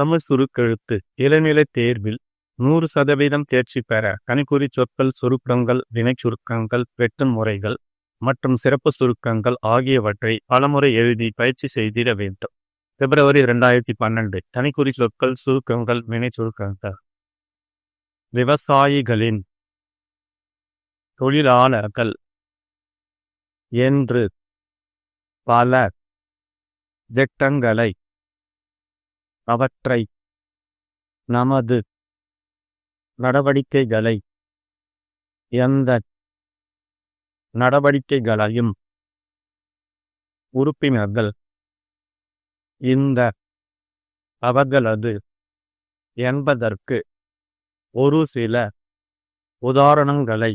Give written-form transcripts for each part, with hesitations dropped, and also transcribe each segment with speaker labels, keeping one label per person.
Speaker 1: தமிழ் சுருக்கெழுத்து இளநிலைத் தேர்வில் 100% தேர்ச்சி பெற கணிப்பொறி சொற்கள், சுருக்கங்கள், வினைச் சுருக்கங்கள், வெட்டும் முறைகள் மற்றும் சிறப்பு சுருக்கங்கள் ஆகியவற்றை பலமுறை எழுதி பயிற்சி செய்திட வேண்டும். பிப்ரவரி 2012. தனிக்குறி சொற்கள், சுருக்கங்கள், வினைச் சுருக்கங்கள். விவசாயிகளின், தொழிலாளர்கள் என்று பல திட்டங்களை, அவற்றை, நமது நடவடிக்கைகளை, எந்த நடவடிக்கைகளையும், உறுப்பினர்கள், இந்த, அவர்களது என்பதற்கு ஒரு சில உதாரணங்களை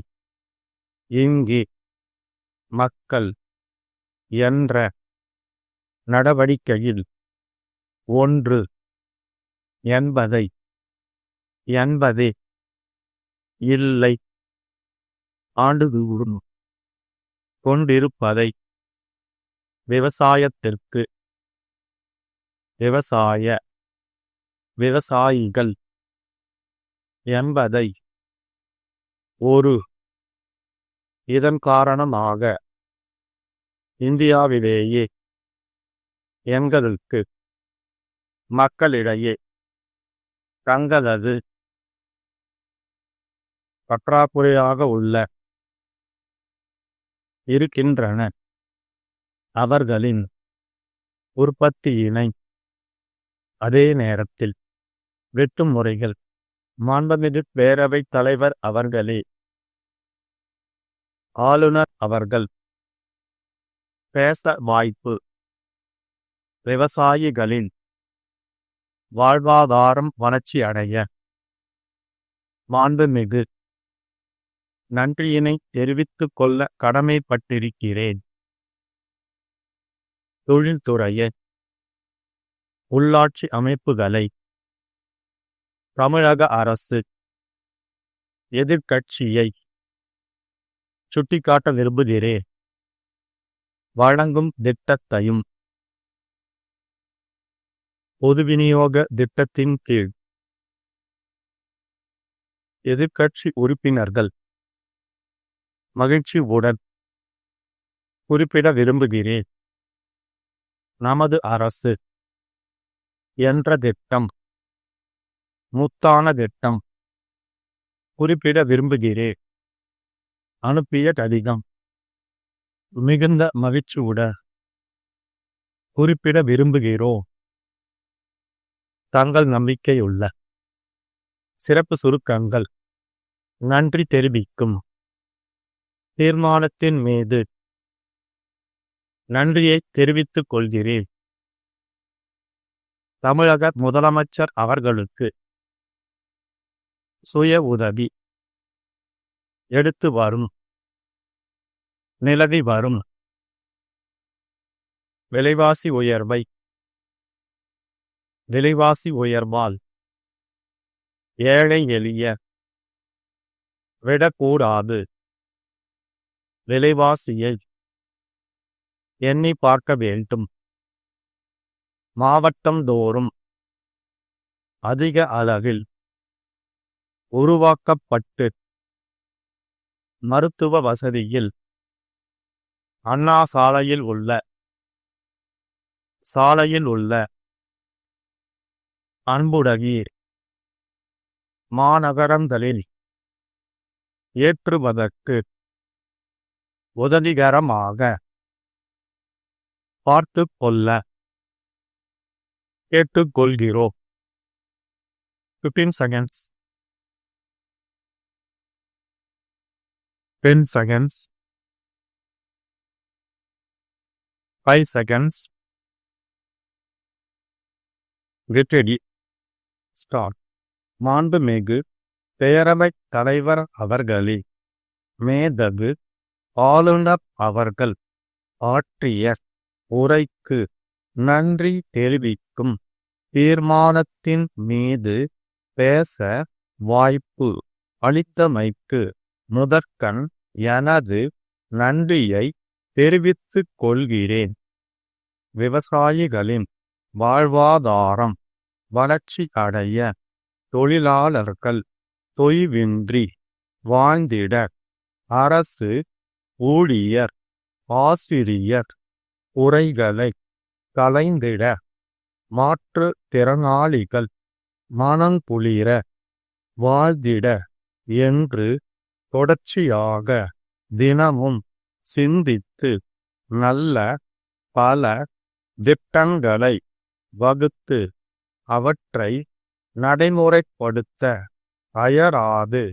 Speaker 1: இங்கு மக்கள் என்ற நடவடிக்கையில் ஒன்று என்பதை, என்பதே, இல்லை, ஆண்டுதோறும் கொண்டிருப்பதை, விவசாயத்திற்கு, விவசாய, விவசாயிகள் என்பதை, ஒரு, இதன் காரணமாக இந்தியாவிலேயே எங்களுக்கு மக்களிடையே தங்களது பற்றாக்குறையாக இருக்கின்றன அவர்களின் உற்பத்தியினை அதே நேரத்தில் வெட்டும் முறைகள். மாண்புமிகு பேரவைத் தலைவர் அவர்களே, ஆளுநர் அவர்கள் பேச வாய்ப்பு. விவசாயிகளின் வாழ்வாதாரம் வளர்ச்சி அடைய மாண்புமிகு நன்றியினை தெரிவித்துக் கொள்ள கடமைப்பட்டிருக்கிறேன். தொழில்துறையை, உள்ளாட்சி அமைப்புகளை தமிழக அரசு எதிர்க்கட்சியை சுட்டிக்காட்ட விரும்புகிறேன். வழங்கும் திட்டத்தையும் பொது விநியோக திட்டத்தின் கீழ் எதிர்க்கட்சி உறுப்பினர்கள் மகிழ்ச்சியுடன் குறிப்பிட விரும்புகிறேன். நமது அரசு என்ற திட்டம் முத்தான திட்டம் குறிப்பிட விரும்புகிறேன். அனுப்பிய கடிதம் மிகுந்த மகிழ்ச்சியுடன் குறிப்பிட விரும்புகிறோம். தங்கள் நம்பிக்கையுள்ள சிறப்பு சுருக்கங்கள். நன்றி தெரிவிக்கும் தீர்மானத்தின் மீது நன்றியை தெரிவித்துக் கொள்கிறேன். தமிழக முதலமைச்சர் அவர்களுக்கு சுய உதவி எடுத்து வரும் நிலவி வரும் விலைவாசி உயர்வால் ஏழை எளிய விடக்கூடாது. விலைவாசியை எண்ணி பார்க்க வேண்டும். மாவட்டம் தோறும் அதிக அளவில் உருவாக்கப்பட்டு மருத்துவ வசதியில் அண்ணா சாலையில் உள்ள அன்புடகீர் மாநகரங்களில் ஏற்றுவதற்கு உதவிகரமாக பார்த்து கொள்ள கேட்டுக்கொள்கிறோம். 15 seconds. 10 seconds. 5 seconds. Get ready. Start. மாண்புமிகு பேரவைத் தலைவர் அவர்களே, மேதகு ஆளுநர் அவர்கள் ஆற்றிய உரைக்கு நன்றி தெரிவிக்கும் தீர்மானத்தின் மீது பேச வாய்ப்பு அளித்தமைக்கு முதற்கண் எனது நன்றியை தெரிவித்துக் கொள்கிறேன். விவசாயிகளின் வாழ்வாதாரம் வளர்ச்சி அடைய தொழிலாளர்கள் தொய்வின்றி வாழ்ந்திட அரசு ஊழியர் ஆசிரியர் குறைகளை களைந்திட மாற்றுத் திறனாளிகள் மனங்குளிர வாழ்ந்திட என்று தொடர்ச்சியாக தினமும் சிந்தித்து நல்ல பல திட்டங்களை வகுத்து அவற்றை நடைமுறைப்படுத்த அயராது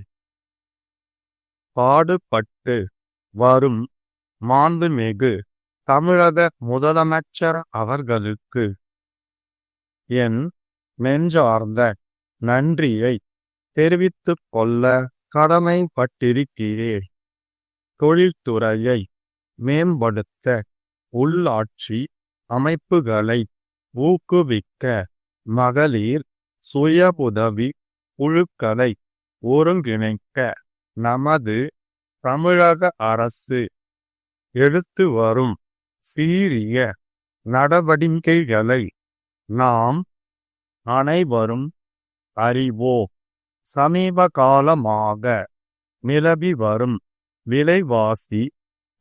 Speaker 1: பாடுபட்டு வரும் மாண்புமிகு தமிழக முதலமைச்சர் அவர்களுக்கு என் நெஞ்சார்ந்த நன்றியை தெரிவித்துக் கொள்ள கடமைப்பட்டிருக்கிறேன். தொழில்துறையை மேம்படுத்த உள்ளாட்சி அமைப்புகளை ஊக்குவிக்க மகளிர் சுய உதவி குழுக்களை ஒருங்கிணைக்க நமது தமிழக அரசு எடுத்து வரும் சீரிய நடவடிக்கைகளை நாம் அனைவரும் அறிவோம். சமீப காலமாக நிலவி வரும் விலைவாசி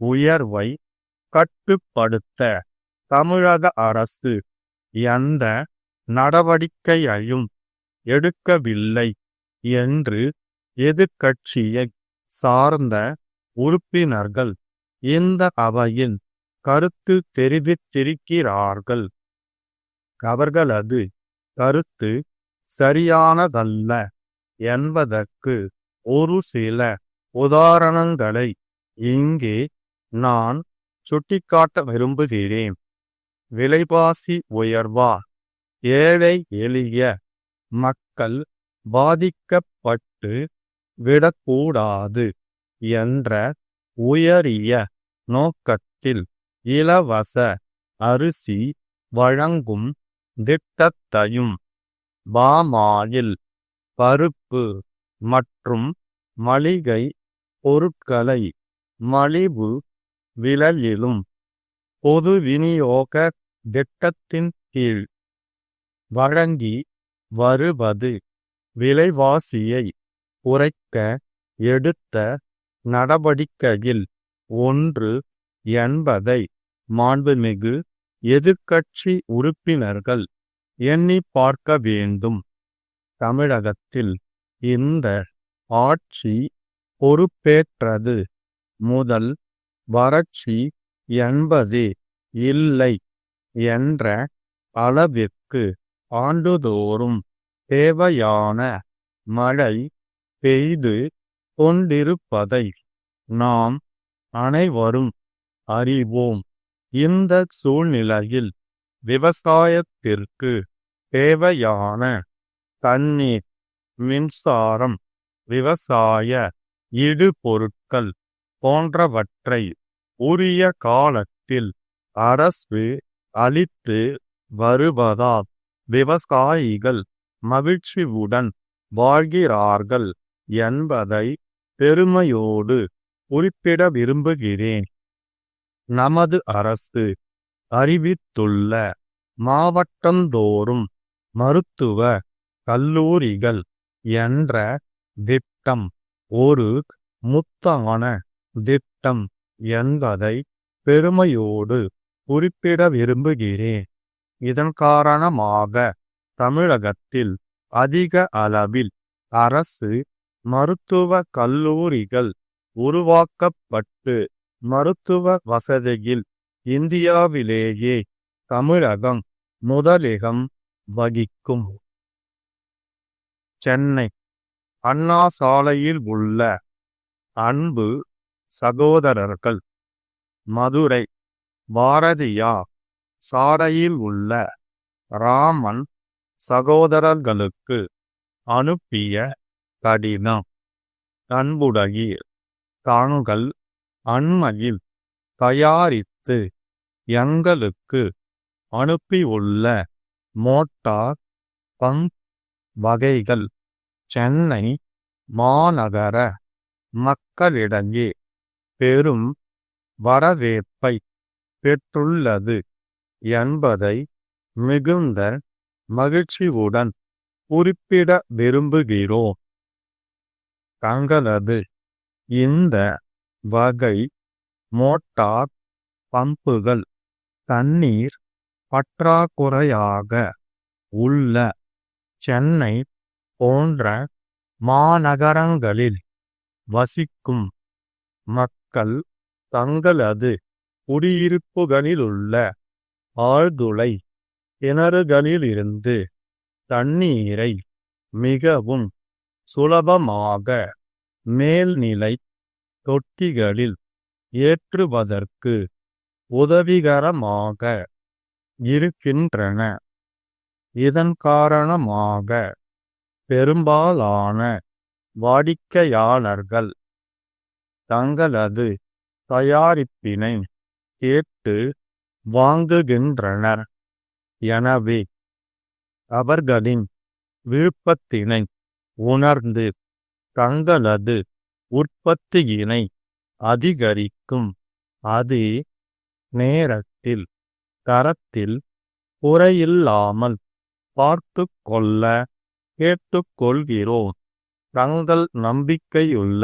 Speaker 1: உயர்வை கட்டுப்படுத்த தமிழக அரசு எந்த நடவடிக்கையையும் எடுக்கவில்லை என்று எதிர்க்கட்சியை சார்ந்த உறுப்பினர்கள் இந்த அவையில் கருத்து தெரிவித்திருக்கிறார்கள். அவர்களது கருத்து சரியானதல்ல என்பதற்கு ஒரு சில உதாரணங்களை இங்கே நான் சுட்டிக்காட்ட விரும்புகிறேன். விலைவாசி உயர்வால் ஏழை எளிய மக்கள் பாதிக்கப்பட்டு விடக்கூடாது என்ற உயரிய நோக்கத்தில் இலவச அரிசி வழங்கும் திட்டத்தையும் பாமாயில் பருப்பு மற்றும் மளிகை பொருட்களை மலிவு விலையிலும் பொது விநியோக திட்டத்தின் கீழ் வழங்கி வருவது விலைவாசியை குறைக்க எடுத்த நடவடிக்கையில் ஒன்று என்பதை மாண்புமிகு எதிர்க்கட்சி உறுப்பினர்கள் எண்ணி பார்க்க வேண்டும். தமிழகத்தில் இந்த ஆட்சி பொறுப்பேற்றது முதல் வறட்சி என்பதே இல்லை என்ற அளவிற்கு ஆண்டுதோறும் தேவையான மழை பெய்து கொண்டிருப்பதை நாம் அனைவரும் அறிவோம். இந்த சூழ்நிலையில் விவசாயத்திற்கு தேவையான தண்ணீர், மின்சாரம், விவசாய இடுபொருட்கள் போன்றவற்றை உரிய காலத்தில் அரசு அளித்து வருவதால் விவசாயிகள் மகிழ்ச்சியுடன் வாழ்கிறார்கள் என்பதை பெருமையோடு குறிப்பிட விரும்புகிறேன். நமது அரசு அறிவித்துள்ள மாவட்டந்தோறும் மருத்துவ கல்லூரிகள் என்ற திட்டம் ஒரு முத்தான திட்டம் என்பதை பெருமையோடு குறிப்பிட விரும்புகிறேன். இதன் காரணமாக தமிழகத்தில் அதிக அளவில் அரசு மருத்துவ கல்லூரிகள் உருவாக்கப்பட்டு மருத்துவ வசதியில் இந்தியாவிலேயே தமிழகம் முதலிடம் வகிக்கும். சென்னை அண்ணா சாலையில் உள்ள அன்பு சகோதரர்கள், மதுரை பாரதியார் சாலையில் உள்ள ராமன் சகோதரர்களுக்கு அனுப்பிய கடிதம். அன்புடையீர், தாங்கள் அண்மையில் தயாரித்து எங்களுக்கு அனுப்பியுள்ள மோட்டார் பங்க் வகைகள் சென்னை மாநகர மக்களிடையே பெரும் வரவேற்பை பெற்றுள்ளது என்பதை மிகுந்த மகிழ்ச்சியுடன் குறிப்பிட விரும்புகிறோம். தங்களது இந்த வகை மோட்டார் பம்புகள் தண்ணீர் பற்றாக்குறையாக உள்ள சென்னை போன்ற மாநகரங்களில் வசிக்கும் மக்கள் தங்களது குடியிருப்புகளிலுள்ள ஆழ்துளை கிணறுகளிலிருந்து தண்ணீரை மிகவும் சுலபமாக மேல்நிலை தொட்டிகளில் ஏற்றுவதற்கு உதவிகரமாக இருக்கின்றன. இதன் காரணமாக பெரும்பாலான வாடிக்கையாளர்கள் தங்களது தயாரிப்பினை கேட்டு வாங்குகின்றனர். எனவே அவர்களின் விருப்பத்தினை உணர்ந்து தங்களது உற்பத்தியினை அதிகரிக்கும் அதே நேரத்தில் தரத்தில் குறையில்லாமல் பார்த்து கொள்ள கேட்டுக்கொள்கிறோம். தங்கள் நம்பிக்கையுள்ள